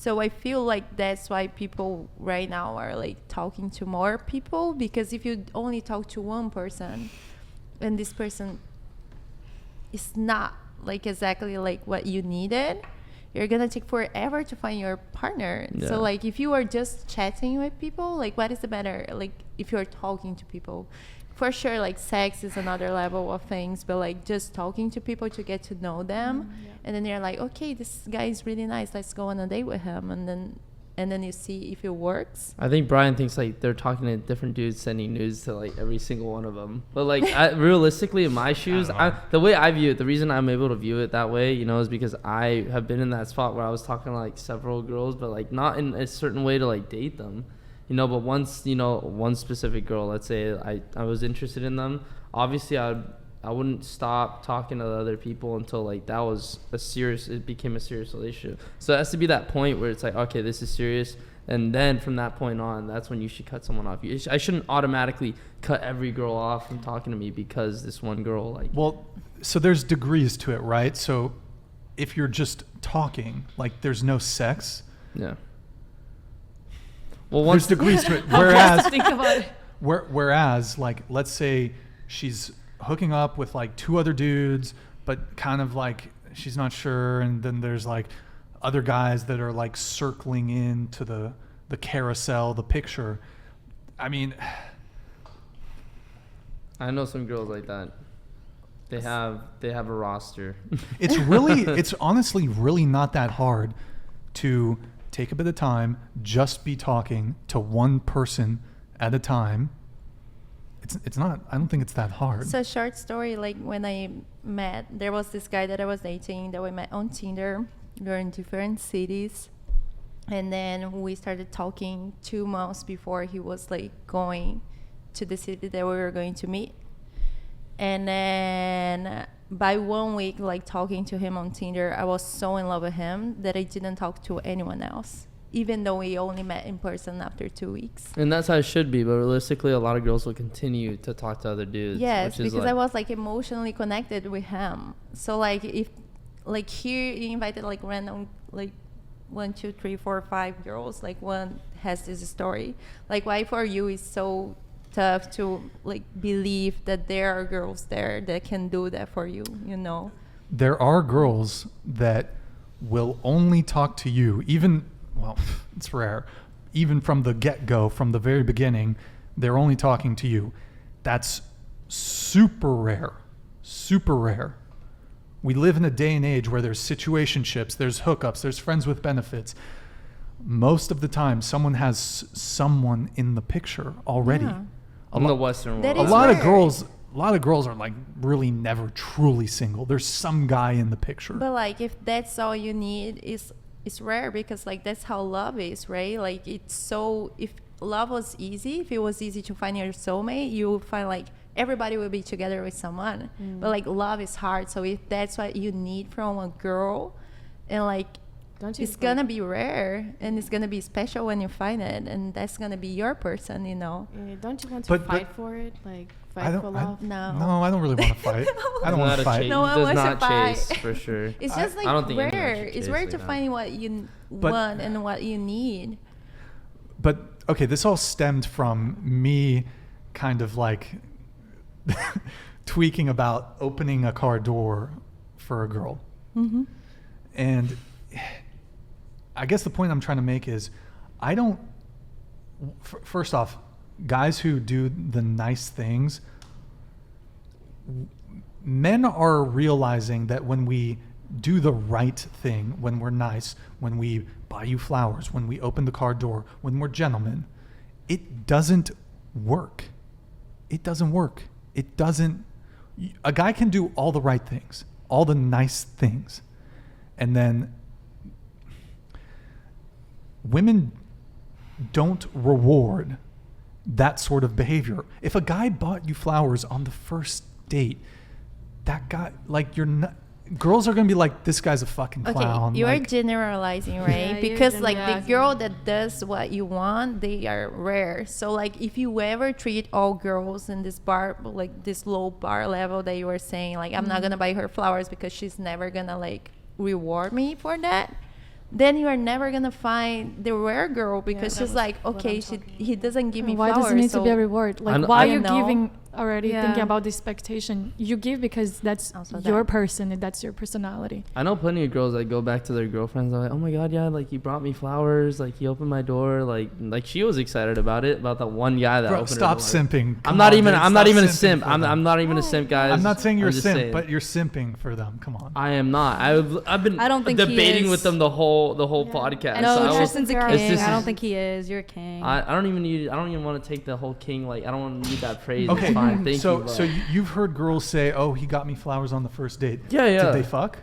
So I feel like that's why people right now are like talking to more people, because if you only talk to one person and this person is not like exactly like what you needed, you're gonna take forever to find your partner. Yeah. So like if you are just chatting with people, like what is the matter? Like if you're talking to people, for sure like sex is another level of things, but like just talking to people to get to know them, and then you're like, okay, this guy is really nice, let's go on a date with him, and then you see if it works. I think Brian thinks like they're talking to different dudes, sending nudes to like every single one of them. But like realistically, in my shoes, the way I view it, the reason I'm able to view it that way, you know, is because I have been in that spot where I was talking to like several girls, but like not in a certain way to like date them, you know. But once, you know, one specific girl, let's say I was interested in them, obviously I wouldn't stop talking to the other people until like that was it became a serious relationship. So it has to be that point where it's like, okay, this is serious. And then from that point on, that's when you should cut someone off. I shouldn't automatically cut every girl off from talking to me because this one girl like. Well, so there's degrees to it, right? So if you're just talking, like there's no sex. Yeah. Well, once there's degrees to it. Think about it. Whereas, like, let's say she's hooking up with like two other dudes, but kind of like she's not sure, and then there's like other guys that are like circling into the carousel, the picture. I mean, I know some girls like that. They have a roster. it's honestly really not that hard to take a bit of time, just be talking to one person at a time. It's not, I don't think it's that hard. So short story, like when there was this guy that I was dating that we met on Tinder. We were in different cities, and then we started talking 2 months before he was like going to the city that we were going to meet. And then by 1 week, like talking to him on Tinder, I was so in love with him that I didn't talk to anyone else, even though we only met in person after 2 weeks. And that's how it should be, but realistically, a lot of girls will continue to talk to other dudes. Yes, which is because I was like emotionally connected with him. So like if like here you invited like random like 1, 2, 3, 4, 5 girls, like one has this story. Like why for you is so tough to like believe that there are girls there that can do that for you, you know? There are girls that will only talk to you, even, well, it's rare, even from the get-go, from the very beginning, they're only talking to you. That's super rare. Super rare. We live in a day and age where there's situationships, there's hookups, there's friends with benefits. Most of the time, someone has someone in the picture already. Yeah. In the Western world. A lot of girls are like really never truly single. There's some guy in the picture. But like if that's all you need, it's rare, because like that's how love is, right? Like it's so, if love was easy, if it was easy to find your soulmate, you would find like everybody will be together with someone. But like love is hard. So if that's what you need from a girl, and like it's gonna be rare, and it's gonna be special when you find it, and that's gonna be your person, you know. Yeah, don't you want to fight for it? Like fight for love? No, I don't really want to fight. I don't want to fight. No one does wants to not fight. chase, for sure. It's just like I don't think anyone rare. should It's chase rare like to that. find what you want and what you need. But okay, this all stemmed from me kind of like tweaking about opening a car door for a girl. Mm-hmm. And I guess the point I'm trying to make is I don't, first off, guys who do the nice things, men are realizing that when we do the right thing, when we're nice, when we buy you flowers, when we open the car door, when we're gentlemen, it doesn't work. It doesn't work. It doesn't. A guy can do all the right things, all the nice things, and then women don't reward that sort of behavior. If a guy bought you flowers on the first date, that guy, like, you're not, girls are gonna be like, this guy's a fucking clown. Okay, you like, are generalizing, right? Yeah, because like the generalizing. girl that does what you want, they are rare. So like if you ever treat all girls in this bar, like this low bar level that you were saying, like I'm not gonna buy her flowers because she's never gonna like reward me for that. then you are never gonna find the rare girl because that she's was like, what okay, I'm she talking he doesn't give me Why flowers. does it need so to be a reward? Like, I why don't you're know. giving already Yeah. thinking about the expectation? You give because that's Also your that. person and that's your personality. I know plenty of girls that go back to their girlfriends. They're like, oh my god, yeah, like he brought me flowers, like he opened my door, like she was excited about it, about that one guy that Bro, opened stop her door. simping. I'm not even a Stop simp. simping for I'm them. not even a simp, guys. I'm not saying you're a just simp, saying. but you're simping for them. Come on. I am not. I've been I don't think he debating is. with them the whole podcast. No, So I was- Tristan's a It's king. just- I don't think he is. You're a king. I don't even want to take the whole king. Like I don't want to need that phrase. Okay, It's fine. Thank so you. so you've heard girls say, "Oh, he got me flowers on the first date." Yeah, yeah. Did they fuck?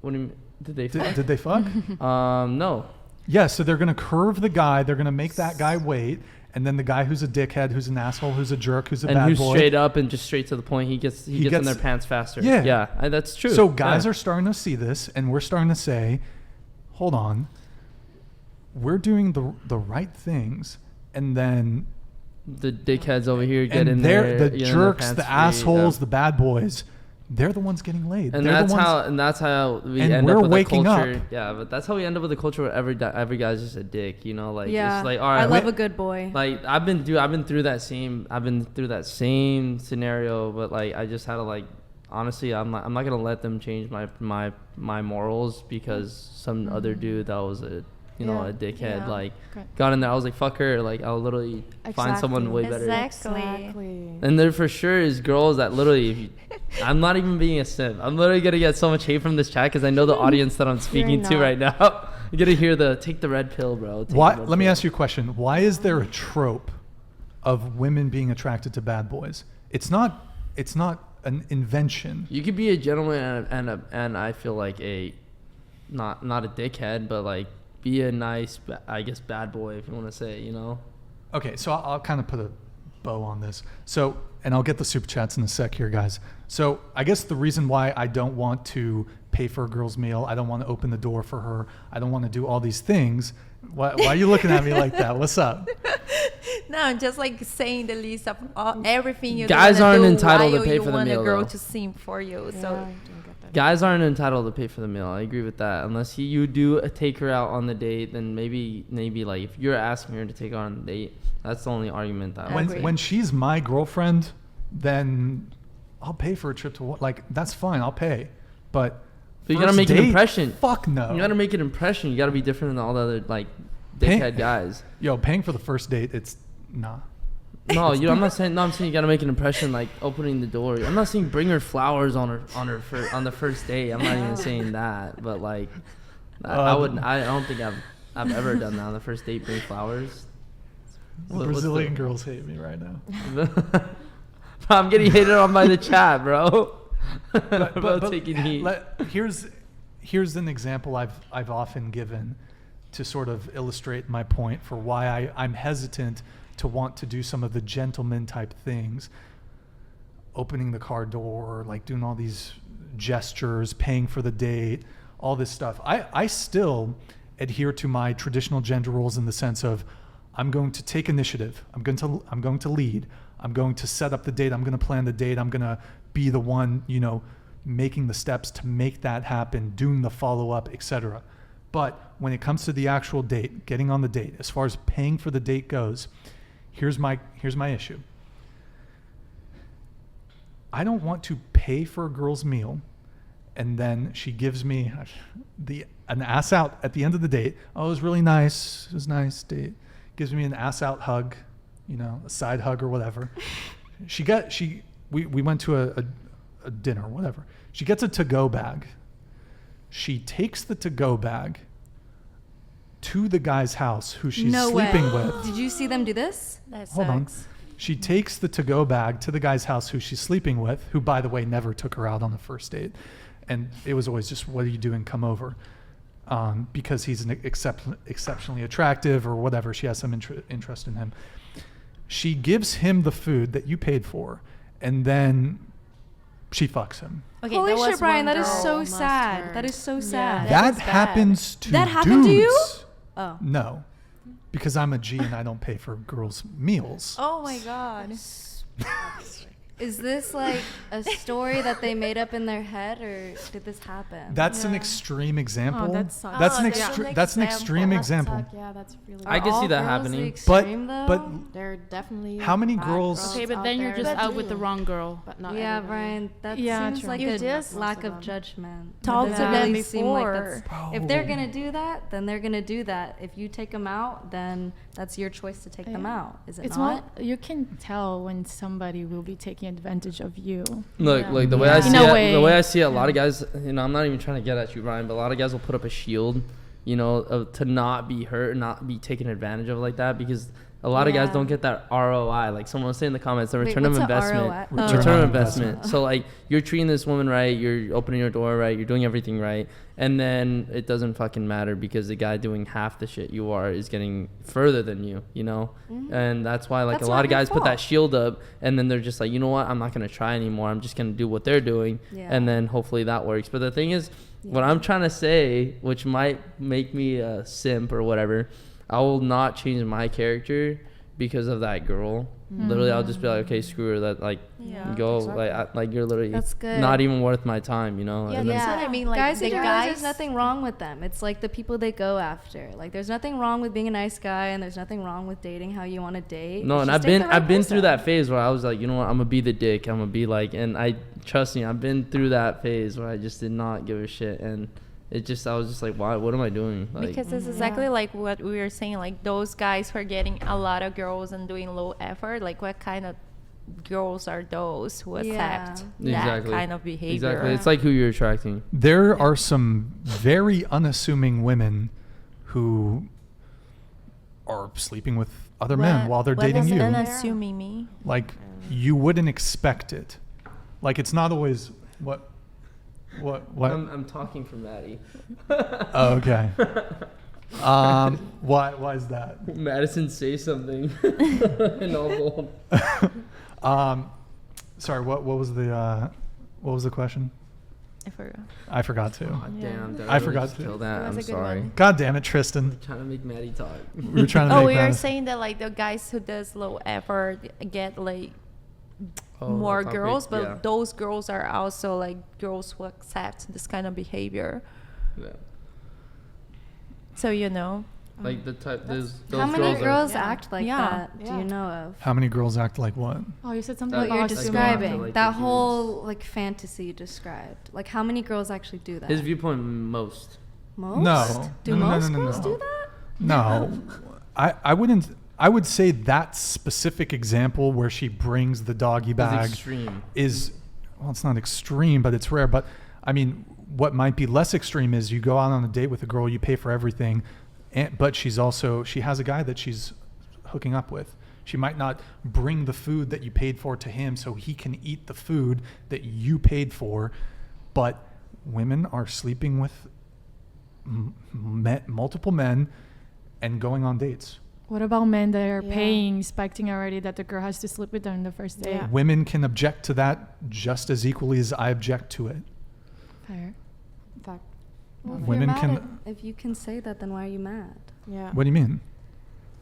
What do you mean? Did they? Did they fuck? No. Yeah, so they're gonna curve the guy. They're gonna make that guy wait, and then the guy who's a dickhead, who's an asshole, who's a jerk, who's a And bad who's boy. straight up and just straight to the point. He gets in gets- their pants faster. Yeah. Yeah, that's true. So guys Yeah. are starting to see this, and we're starting to say, "Hold on, we're doing the right things," and then the dickheads over here get and in they're there. the get in their jerks, pants the free, assholes, yeah. the bad boys. They're the ones getting laid. And They're that's the ones, how we and end we're up with waking a up. culture. Yeah, but that's how we end up with a culture where every guy's just a dick. You know, like yeah. it's like all right. I love we- a good boy. Like I've been through that same scenario, but like I just had to like honestly I'm not gonna let them change my morals because some other dude that was a Yeah. a dickhead Yeah. like Okay. got in there. I was like fuck her, like I'll literally find someone way better. Exactly. And there for sure is girls that literally, if you, I'm not even being a simp. I'm literally gonna get so much hate from this chat because I know the audience that I'm speaking to not. right now. You're gonna hear take the red pill, bro. Take Why? the red Let me pill. ask you a question. Why is there a trope of women being attracted to bad boys? It's not an invention. You could be a gentleman and I feel like a not a dickhead, but like be a nice, I guess, bad boy if you want to say, you know. Okay, so I'll kind of put a bow on this. So, and I'll get the super chats in a sec here, guys. So I guess the reason why I don't want to pay for a girl's meal, I don't want to open the door for her, I don't want to do all these things. Why are you looking at me like that? What's up? No, I'm just like saying the list of everything you Guys wanna aren't do entitled to while pay you for the want meal, a girl though. to sing for you. Yeah, So I don't get that. Guys aren't entitled to pay for the meal. I agree with that. Unless you do take her out on the date, then maybe like if you're asking her to take her on a date, that's the only argument that I would say. When she's my girlfriend, then I'll pay for a trip to like that's fine. I'll pay, but you gotta first make an date? impression. Fuck no. You gotta make an impression. You gotta be different than all the other like Pay- dickhead guys. Yo, paying for the first date, it's nah. No, I'm not saying. No, I'm saying you gotta make an impression, like opening the door. I'm not saying bring her flowers on the first date. I'm not even saying that, but like, I wouldn't. I don't think I've ever done that on the first date. Bring flowers. What's Brazilian the- girls hate me right now. I'm getting hated on by the chat, bro. But taking heat. Here's an example I've often given to sort of illustrate my point for why I'm hesitant to want to do some of the gentleman type things, opening the car door, like doing all these gestures, paying for the date, all this stuff. I still adhere to my traditional gender roles in the sense of I'm going to take initiative. I'm going to lead. I'm going to set up the date. I'm going to plan the date. I'm going to be the one, making the steps to make that happen, doing the follow-up, etc. But when it comes to the actual date, getting on the date, as far as paying for the date goes, here's my issue. I don't want to pay for a girl's meal and then she gives me an ass out at the end of the date. Oh, it was really nice. It was a nice date. Gives me an ass out hug, a side hug or whatever. We went to a dinner or whatever. She gets a to-go bag. She takes the to-go bag to the guy's house who she's No sleeping way. with. Did you see them do this? that Hold on. sucks. She takes the to-go bag to the guy's house who she's sleeping with, who, by the way, never took her out on the first date. And it was always just, what are you doing? Come over. Because he's exceptionally attractive or whatever. She has some interest in him. She gives him the food that you paid for, and then she fucks him. Okay, Holy there was shit, Brian, one that is girl- so must sad. hurt. That is so Yeah. sad. That That is bad. happens to That happened to you? dudes. Oh. No, because I'm a G and I don't pay for girls' meals. Oh my god. Is this like a story that they made up in their head, or did this happen? That's an Yeah. extreme example. Oh, that sucks. That's an Oh, that's an that's an extreme example. example. Yeah, that's really. I can Are see all that girls the happening. But extreme, though? but There are definitely. How many bad girls- Okay, but out then you're there just that out with the do, wrong girl. But not Yeah, everybody. Brian, that Yeah, seems true. like You a just- lack Most of of them. judgment. Talk That to them doesn't really seem like before. if they're gonna do that, then they're gonna do that. If you take them out, then that's your choice to take them Yeah. out. Is it It's not? more, you can tell when somebody will be taking advantage of you. Look, Yeah. like the way Yeah. I In see a it, way, the way I see it, a lot yeah. of guys, I'm not even trying to get at you, Ryan, but a lot of guys will put up a shield, to not be hurt, not be taken advantage of like that, because a lot of guys Yeah. don't get that ROI. Like someone was saying in the comments, the Wait, return of what's a investment. ROI? Return Return on of investment. So like you're treating this woman right, you're opening your door right, you're doing everything right, and then it doesn't fucking matter because the guy doing half the shit you are is getting further than you, and that's why like That's a lot not of your guys put that fault. shield up, and then they're just like, you know what, I'm not gonna try anymore. I'm just gonna do what they're doing, Yeah. and then hopefully that works. But the thing is, what Yeah. I'm trying to say, which might make me a simp or whatever, I will not change my character because of that girl. Literally, I'll just be like, okay, screw her. That like, Yeah, go exactly. like you're literally That's good. not even worth my time, Yeah, And then- that's what I mean. Like guys the who do guys, that, there's nothing wrong with them. It's like the people they go after. Like there's nothing wrong with being a nice guy, and there's nothing wrong with dating how you want to date. No, It's and just take the right I've been through person. that phase where I was like, you know what, I'm gonna be the dick. I'm gonna be like, and I trust me, I've been through that phase where I just did not give a shit, and I was just like, why? What am I doing? Like, because it's exactly like what we were saying. Like those guys who are getting a lot of girls and doing low effort. Like what kind of girls are those who Yeah. accept Exactly. that kind of behavior? exactly, it's like who you're attracting. There are some very unassuming women who are sleeping with other men while they're dating is you. unassuming me? Like you wouldn't expect it. Like it's not always what. I'm talking for Maddie. Oh, okay. Why is that? Madison, say something. In all bold. Sorry. What was the question? I forgot. I forgot to. God damn, did I really forgot just to. kill that. It was I'm a good sorry. one. God damn it, Tristan. Trying to make Maddie talk. We were trying to Oh, make we were that. saying that like the guys who does low effort get like Oh, more that girls, topic, but yeah. those girls are also like girls who accept this kind of behavior. Yeah. So Like the type, those How many girls girls Yeah. act like Yeah. that? Do Yeah. you know of? How many girls act like what? Oh, you said something That What you're about like describing, like that the whole like fantasy you described. Like how many girls actually do that? His viewpoint, most. Most? No. Do No, no, no, most no, no, girls no. do that? No, I wouldn't. I would say that specific example where she brings the doggy It's bag extreme. is, well, it's not extreme, but it's rare. But I mean, what might be less extreme is you go out on a date with a girl, you pay for everything, but she has a guy that she's hooking up with. She might not bring the food that you paid for to him so he can eat the food that you paid for, but women are sleeping with multiple men and going on dates. What about men that are Yeah. paying, expecting already that the girl has to sleep with them the first day? Yeah. Women can object to that just as equally as I object to it. Fair. In fact, Well, if Women you're mad can- at, if you can say that, then why are you mad? yeah. What do you mean?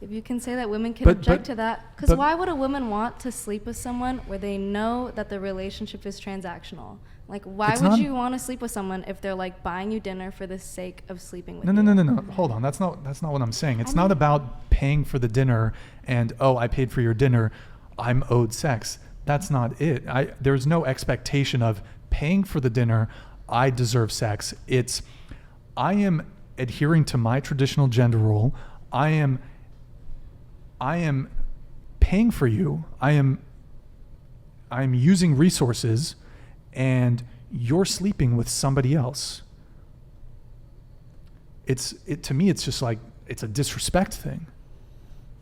If you can say that women can But- object but- to that, because but- why would a woman want to sleep with someone where they know that the relationship is transactional? Like, why It's would not- you want to sleep with someone if they're like buying you dinner for the sake of sleeping with No, you? no, no, no, no. Hold on. That's not what I'm saying. It's not about paying for the dinner and, oh, I paid for your dinner, I'm owed sex. That's not it. There's no expectation of paying for the dinner, I deserve sex. It's I am adhering to my traditional gender role. I am paying for you. I'm using resources, and you're sleeping with somebody else. To me, it's just like it's a disrespect thing.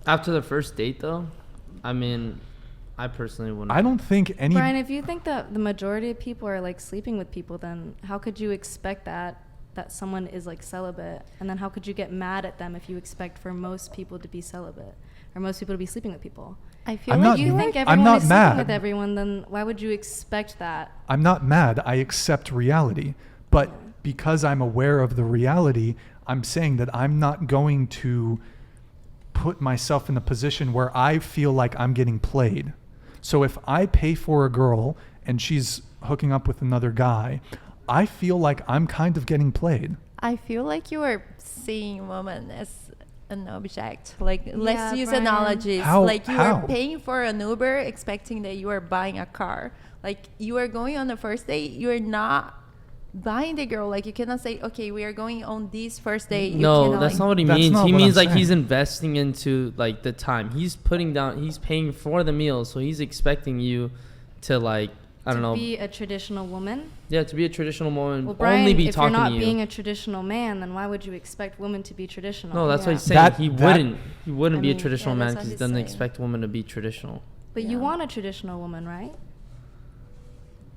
After the first date, though, I mean, I personally wouldn't. I don't think any. Brian, if you think that the majority of people are like sleeping with people, then how could you expect that someone is like celibate? And then how could you get mad at them if you expect for most people to be celibate or most people to be sleeping with people? I feel I'm like not- You think I'm everyone not is mad. sleeping with everyone, then why would you expect that? I'm not mad. I accept reality. But because I'm aware of the reality, I'm saying that I'm not going to put myself in a position where I feel like I'm getting played. So if I pay for a girl and she's hooking up with another guy, I feel like I'm kind of getting played. I feel like you are seeing women as an object. Like, let's use Brian. analogies. How- like, you how? are paying for an Uber expecting that you are buying a car. Like, you are going on the first date, you are not buying the girl. Like, you cannot say, okay, we are going on this first date. You No, cannot, that's like, not what he That's means. not He what means I'm like he's saying. investing into like the time. He's paying for the meal, so he's expecting you to like, I don't know. To be a traditional woman. Yeah, to be a traditional woman, Well, Brian, only be if you're talking not to you. being a traditional man, then why would you expect women to be traditional? No, that's what Yeah. he's saying. That- he that- wouldn't I be a mean, traditional yeah, man that's because what he he's doesn't saying. expect women to be traditional. But Yeah. you want a traditional woman, right?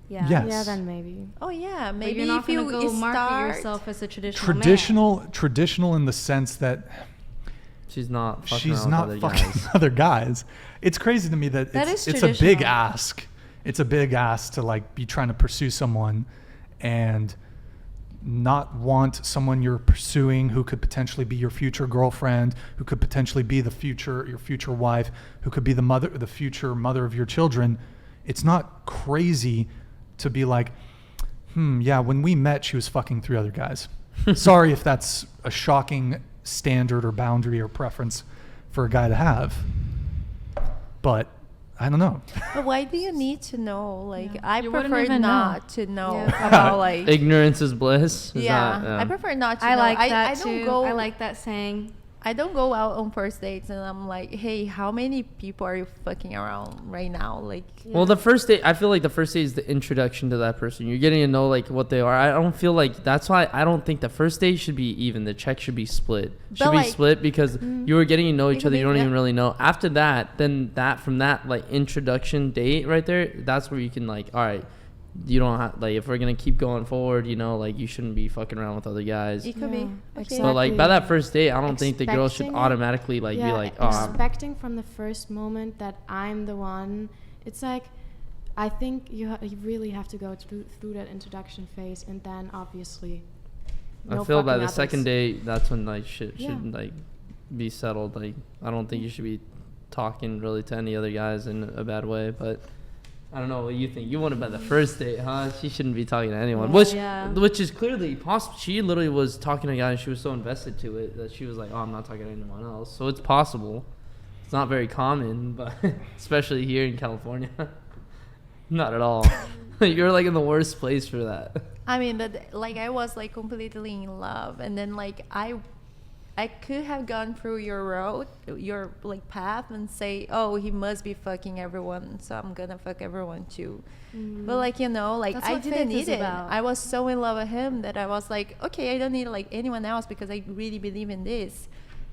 Yeah. Yes. Yeah, then maybe. oh yeah, But maybe you're not if you gonna go market start yourself as a traditional man. Traditional in the sense that She's not. Fucking she's around not with fucking other guys. other guys. It's crazy to me that That it's, is it's a big traditional. ask. It's a big ask to like be trying to pursue someone and not want someone you're pursuing who could potentially be your future girlfriend, who could potentially be your future wife, who could be the future mother of your children. It's not crazy to be like, yeah, when we met, she was fucking 3 other guys. Sorry if that's a shocking standard or boundary or preference for a guy to have, but I don't know. But why do you need to know? Like, Yeah. I You wouldn't prefer even know. not to know Yeah. about like. Ignorance is bliss. Is Yeah, that, I prefer not to I know. like that I too. don't go. I like that saying. I don't go out on first dates and I'm like, hey, how many people are you fucking around right now? Like, Well, the first date, I feel like the first date is the introduction to that person. You're getting to know like what they are. I don't feel like that's why I don't think the first date should be even. The check should be split. Should But, be like, split because you are getting to know it each could other. be You don't even that- really know. After that, then from that like introduction date right there, that's where you can like, all right, you don't have like if we're gonna keep going forward, you know, like you shouldn't be fucking around with other guys. it could be. Yeah, Okay. exactly. But like by that first date, I don't think the girl should Expecting it- automatically like be like, oh, I'm- expecting from the first moment that I'm the one. It's like, I think you really have to go through that introduction phase, and then obviously. I no feel by fucking the others. second date, that's when like shit Yeah. should like be settled. Like I don't think you should be talking really to any other guys in a bad way. But I don't know what you think. You want it by the first date, huh? She shouldn't be talking to anyone. Yeah. Which is clearly possible. She literally was talking to a guy and she was so invested to it that she was like, oh, I'm not talking to anyone else. So it's possible. It's not very common, but especially here in California. Not at all. You're like in the worst place for that. I mean, but like I was like completely in love, and then like I could have gone through your road, your like path, and say, oh, he must be fucking everyone, so I'm gonna fuck everyone too. But like, you know, like That's I what didn't faith need is it. about. I was so in love with him that I was like, okay, I don't need like anyone else because I really believe in this.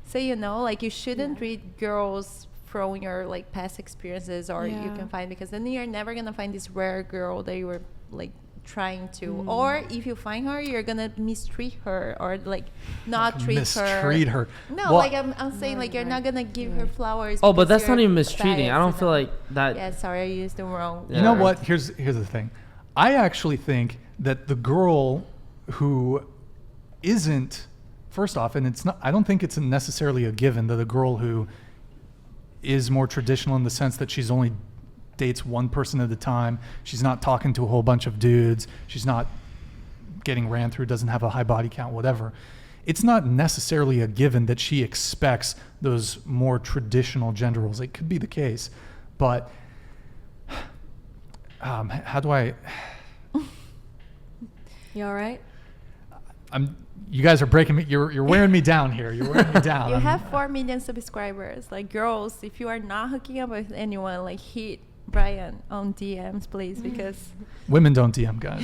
So you know, like you shouldn't read girls from your like past experiences, or you Yeah. can find, because then you're never gonna find this rare girl that you were like trying to, or if you find her, you're gonna mistreat her or like not treat Mistreat her. No, Well, like I'm saying, like you're not gonna give her flowers. Oh, but because that's not you're even mistreating. I don't biased feel enough. like that. Yeah, sorry, I used the wrong. Yeah. You know word. what? Here's the thing. I actually think that the girl who isn't, first off, and it's not, I don't think it's necessarily a given that a girl who is more traditional in the sense that she's only dates one person at a time, she's not talking to a whole bunch of dudes, she's not getting ran through, doesn't have a high body count, whatever. It's not necessarily a given that she expects those more traditional gender roles. It could be the case, but how do I? You all right? You guys are breaking me. You're wearing me down here. You're wearing me down. You have 4 million subscribers. Like, girls, if you are not hooking up with anyone, like hit Brian on DMs, please, because Women don't DM guys.